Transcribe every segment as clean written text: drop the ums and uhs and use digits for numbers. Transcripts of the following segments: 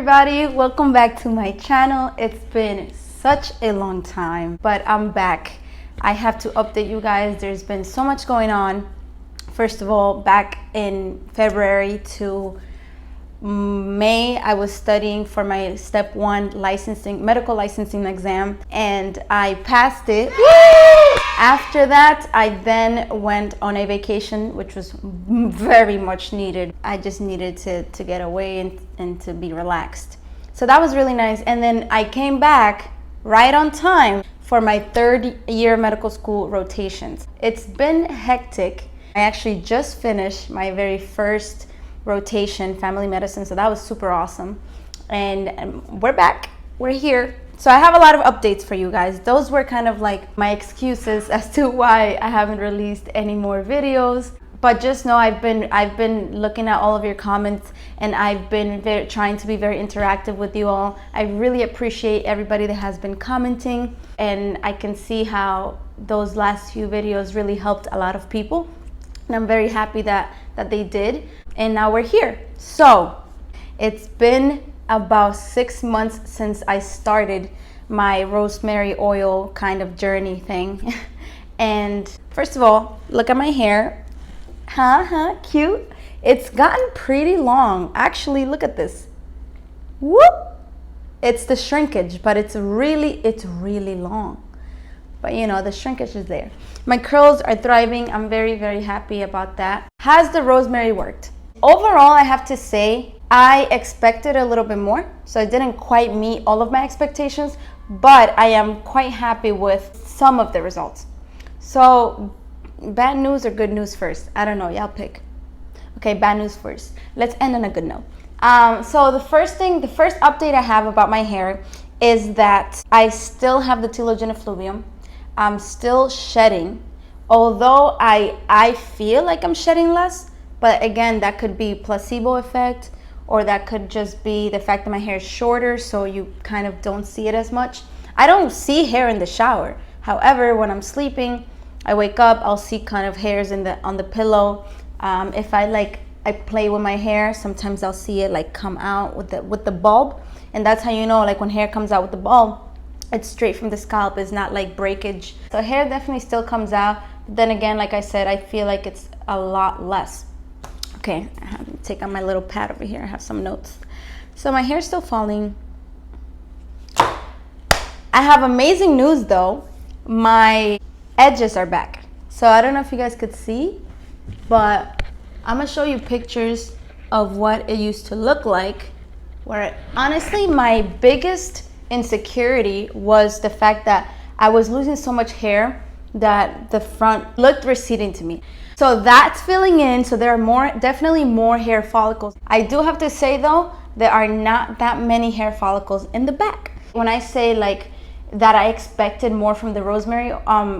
everybody, welcome back to my channel. It's been such a long time, but I'm back. I have to update you guys. There's been so much going on. First of all, back in February to May, I was studying for my step 1 medical licensing exam, and I passed it. After that, I then went on a vacation, which was very much needed. I just needed to get away and to be relaxed. So that was really nice. And then I came back right on time for my 3rd year medical school rotations. It's been hectic. I actually just finished my very first rotation, family medicine, so that was super awesome. And we're back, we're here. So I have a lot of updates for you guys. Those were kind of like my excuses as to why I haven't released any more videos. But just know I've been looking at all of your comments, and I've been trying to be very interactive with you all. I really appreciate everybody that has been commenting, and I can see how those last few videos really helped a lot of people. And I'm very happy that they did. And now we're here. So it's been about 6 months since I started my rosemary oil kind of journey thing. And first of all, look at my hair. Cute. It's gotten pretty long. Actually, look at this. Whoop! It's the shrinkage, but it's really long. But you know, the shrinkage is there. My curls are thriving. I'm very, very happy about that. Has the rosemary worked? Overall, I have to say, I expected a little bit more. So it didn't quite meet all of my expectations, but I am quite happy with some of the results. So bad news or good news first? I don't know, y'all pick. Okay, bad news first. Let's end on a good note. So the first update I have about my hair is that I still have the Telogen Effluvium. I'm still shedding, although I feel like I'm shedding less, but again, that could be placebo effect, or that could just be the fact that my hair is shorter, so you kind of don't see it as much. I don't see hair in the shower. However, when I'm sleeping, I wake up, I'll see kind of hairs on the pillow. If I play with my hair, sometimes I'll see it like come out with the bulb, and that's how you know, like when hair comes out with the bulb, it's straight from the scalp. It's not like breakage. So hair definitely still comes out. But then again, like I said, I feel like it's a lot less. Okay, I have to take out my little pad over here. I have some notes. So my hair's still falling. I have amazing news though. My edges are back. So I don't know if you guys could see, but I'm gonna show you pictures of what it used to look like, where honestly my biggest insecurity was the fact that I was losing so much hair that the front looked receding to me. So that's filling in, so there are definitely more hair follicles. I do have to say though, there are not that many hair follicles in the back. When I say like that I expected more from the rosemary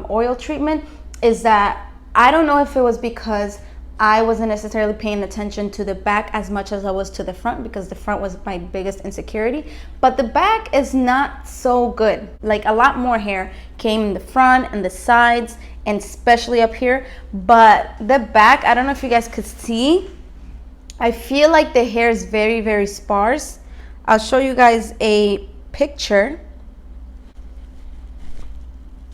oil treatment, is that I don't know if it was because I wasn't necessarily paying attention to the back as much as I was to the front, because the front was my biggest insecurity. But the back is not so good. Like a lot more hair came in the front and the sides, and especially up here. But the back, I don't know if you guys could see, I feel like the hair is very, very sparse. I'll show you guys a picture.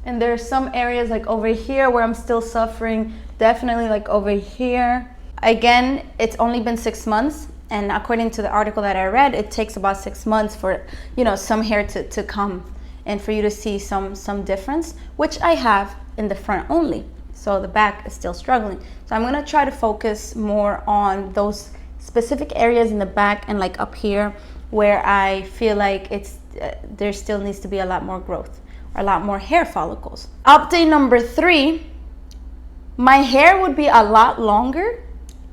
And there's some areas like over here where I'm still suffering, definitely like over here. Again, it's only been 6 months, and according to the article that I read, it takes about 6 months for, you know, some hair to come and for you to see some difference, which I have in the front only. So the back is still struggling. So I'm gonna try to focus more on those specific areas in the back and like up here where I feel like there still needs to be a lot more growth, a lot more hair follicles. Update number 3, my hair would be a lot longer,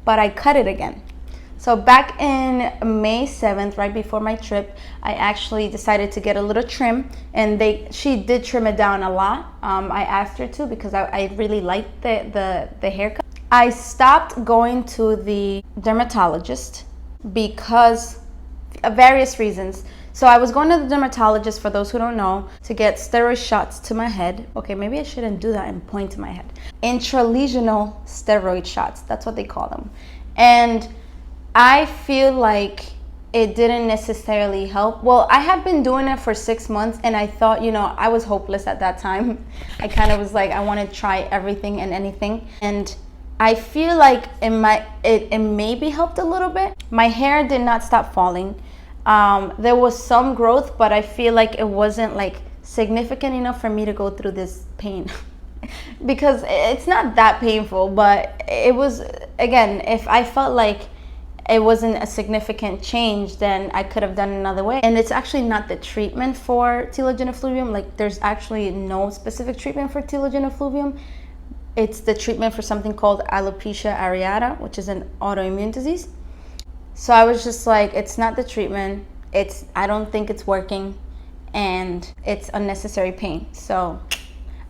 but I cut it again. So back in May 7th, right before my trip, I actually decided to get a little trim, and she did trim it down a lot. I asked her to, because I really liked the haircut. I stopped going to the dermatologist because of various reasons. So I was going to the dermatologist, for those who don't know, to get steroid shots to my head. Okay, maybe I shouldn't do that and point to my head. Intralesional steroid shots, that's what they call them. And I feel like it didn't necessarily help. Well, I had been doing it for 6 months, and I thought, you know, I was hopeless at that time. I kind of was like, I want to try everything and anything, and I feel like it maybe helped a little bit. My hair did not stop falling. There was some growth, but I feel like it wasn't like significant enough for me to go through this pain. Because it's not that painful, but it was, again, if I felt like it wasn't a significant change, then I could have done it another way. And it's actually not the treatment for telogen effluvium. Like, there's actually no specific treatment for telogen effluvium. It's the treatment for something called alopecia areata, which is an autoimmune disease. So I was just like, it's not the treatment. I don't think it's working, and it's unnecessary pain. So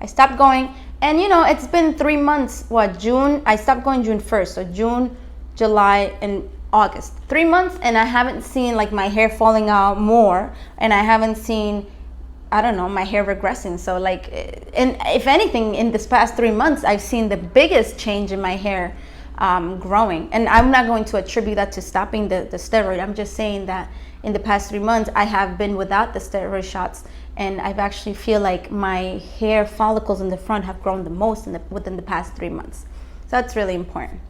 I stopped going, and you know, it's been 3 months. June? I stopped going June 1st. So June, July, and August. 3 months, and I haven't seen like my hair falling out more, and I haven't seen, I don't know, my hair regressing. So like, and if anything, in this past 3 months, I've seen the biggest change in my hair growing. And I'm not going to attribute that to stopping the steroid. I'm just saying that in the past 3 months, I have been without the steroid shots, and I've actually feel like my hair follicles in the front have grown the most within the past 3 months. So that's really important.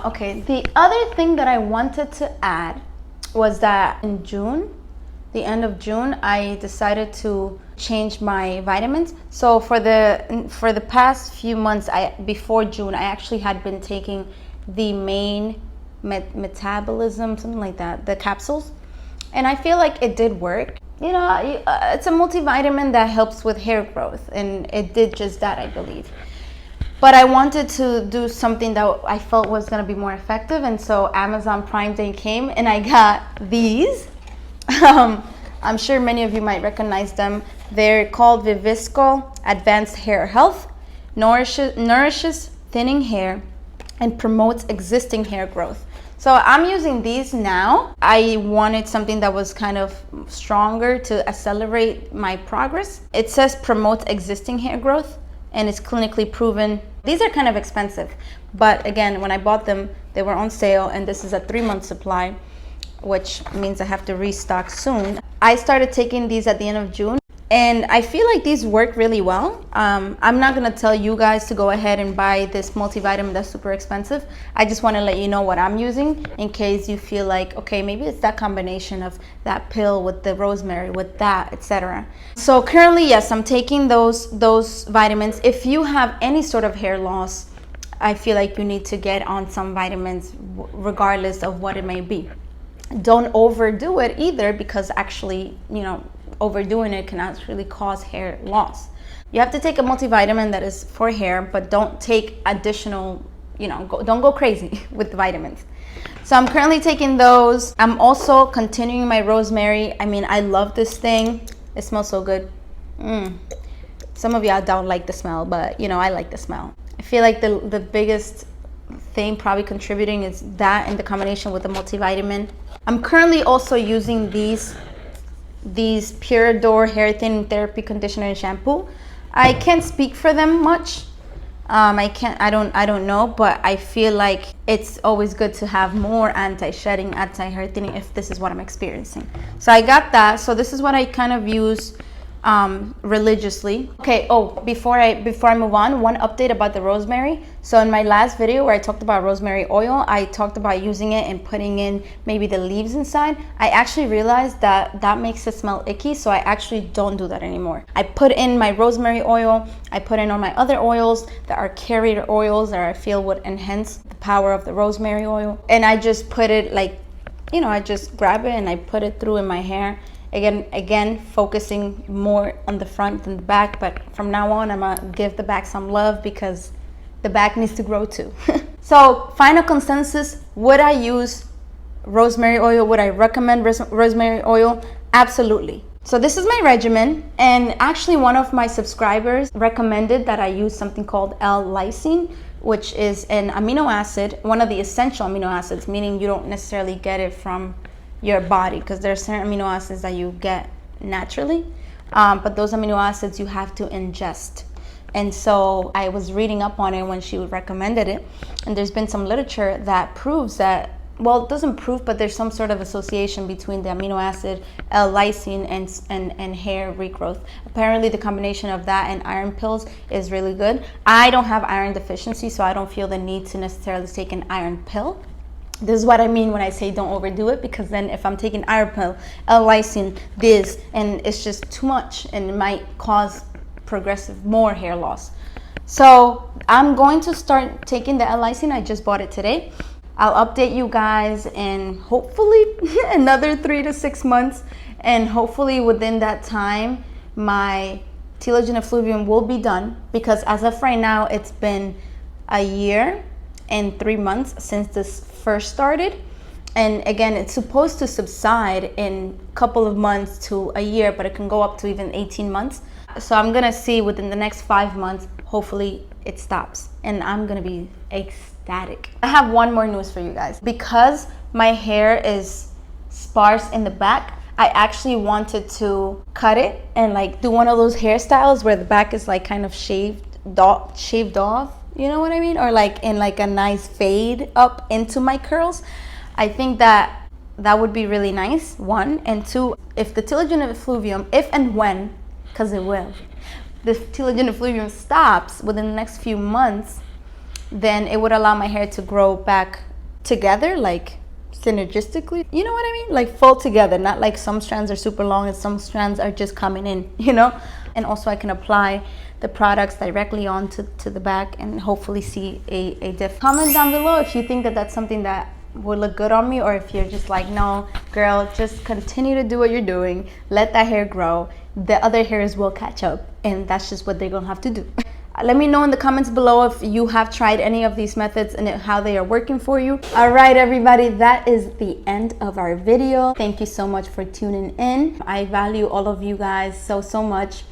Okay, the other thing that I wanted to add was that in June, the end of June, I decided to change my vitamins. So for the past few months, before June, I actually had been taking the main metabolism, something like that, the capsules, and I feel like it did work. You know, it's a multivitamin that helps with hair growth, and it did just that, I believe. But I wanted to do something that I felt was going to be more effective, and so Amazon Prime Day came, and I got these. I'm sure many of you might recognize them. They're called Vivisco Advanced Hair Health, nourishes thinning hair, and promotes existing hair growth. So I'm using these now. I wanted something that was kind of stronger to accelerate my progress. It says promotes existing hair growth, and it's clinically proven. These are kind of expensive, but again, when I bought them, they were on sale, and this is a 3-month supply, which means I have to restock soon. I started taking these at the end of June, and I feel like these work really well. I'm not gonna tell you guys to go ahead and buy this multivitamin that's super expensive. I just wanna let you know what I'm using in case you feel like, okay, maybe it's that combination of that pill with the rosemary, with that, etc. So currently, yes, I'm taking those vitamins. If you have any sort of hair loss, I feel like you need to get on some vitamins regardless of what it may be. Don't overdo it either, because actually, you know, overdoing it can actually cause hair loss. You have to take a multivitamin that is for hair, but don't take additional, you know, don't go crazy with the vitamins. So I'm currently taking those. I'm also continuing my rosemary. I mean, I love this thing. It smells so good. Some of y'all don't like the smell, but you know, I like the smell. I feel like the biggest thing probably contributing is that, in the combination with the multivitamin. I'm currently also using these Pure Door Hair Thinning Therapy Conditioner and Shampoo. I can't speak for them much. I don't know, but I feel like it's always good to have more anti-shedding, anti-hair thinning if this is what I'm experiencing. So I got that. So this is what I kind of use religiously. Okay, before I move on, one update about the rosemary. So in my last video where I talked about rosemary oil, I talked about using it and putting in maybe the leaves inside. I actually realized that makes it smell icky, so I actually don't do that anymore. I put in my rosemary oil, I put in all my other oils that are carrier oils that I feel would enhance the power of the rosemary oil, and I just put it, like, you know, I just grab it and I put it through in my hair. Again, focusing more on the front than the back, but from now on, I'm gonna give the back some love because the back needs to grow too. So, final consensus, would I use rosemary oil? Would I recommend rosemary oil? Absolutely. So this is my regimen, and actually one of my subscribers recommended that I use something called L-lysine, which is an amino acid, one of the essential amino acids, meaning you don't necessarily get it from your body, because there are certain amino acids that you get naturally, but those amino acids you have to ingest. And so I was reading up on it when she recommended it, and there's been some literature that proves that well, it doesn't prove, but there's some sort of association between the amino acid L-lysine and hair regrowth. Apparently the combination of that and iron pills is really good. I don't have iron deficiency, so I don't feel the need to necessarily take an iron pill. This is what I mean when I say don't overdo it, because then if I'm taking iron pill, L-lysine, this, and it's just too much, and it might cause progressive more hair loss. So I'm going to start taking the L-lysine. I just bought it today. I'll update you guys in hopefully another 3 to 6 months, and hopefully within that time my Telogen Effluvium will be done, because as of right now it's been a year and 3 months since this first started, and again it's supposed to subside in a couple of months to a year, but it can go up to even 18 months. So I'm gonna see within the next 5 months, hopefully it stops, and I'm gonna be ecstatic. I have one more news for you guys. Because my hair is sparse in the back, I actually wanted to cut it and like do one of those hairstyles where the back is like kind of shaved off, you know what I mean? Or like in like a nice fade up into my curls. I think that would be really nice, one. And two, if the Telogen Effluvium, if and when, because it will, the Telogen Effluvium stops within the next few months, then it would allow my hair to grow back together, like synergistically, you know what I mean? Like full together, not like some strands are super long and some strands are just coming in, you know? And also I can apply the products directly onto the back and hopefully see a difference. Comment down below if you think that that's something that would look good on me, or if you're just like, no girl, just continue to do what you're doing, let that hair grow, the other hairs will catch up, and that's just what they're gonna have to do. Let me know in the comments below if you have tried any of these methods and how they are working for you. All right, everybody, that is the end of our video. Thank you so much for tuning in. I value all of you guys so much,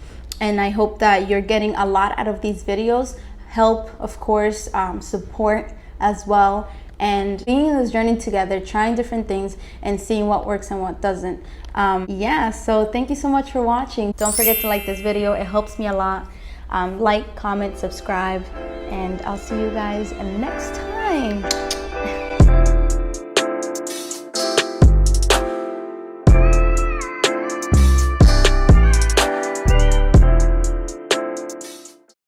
and I hope that you're getting a lot out of these videos. Help, of course, support as well, and being in this journey together, trying different things and seeing what works and what doesn't. Yeah, so thank you so much for watching. Don't forget to like this video, it helps me a lot. Like, comment, subscribe, and I'll see you guys next time.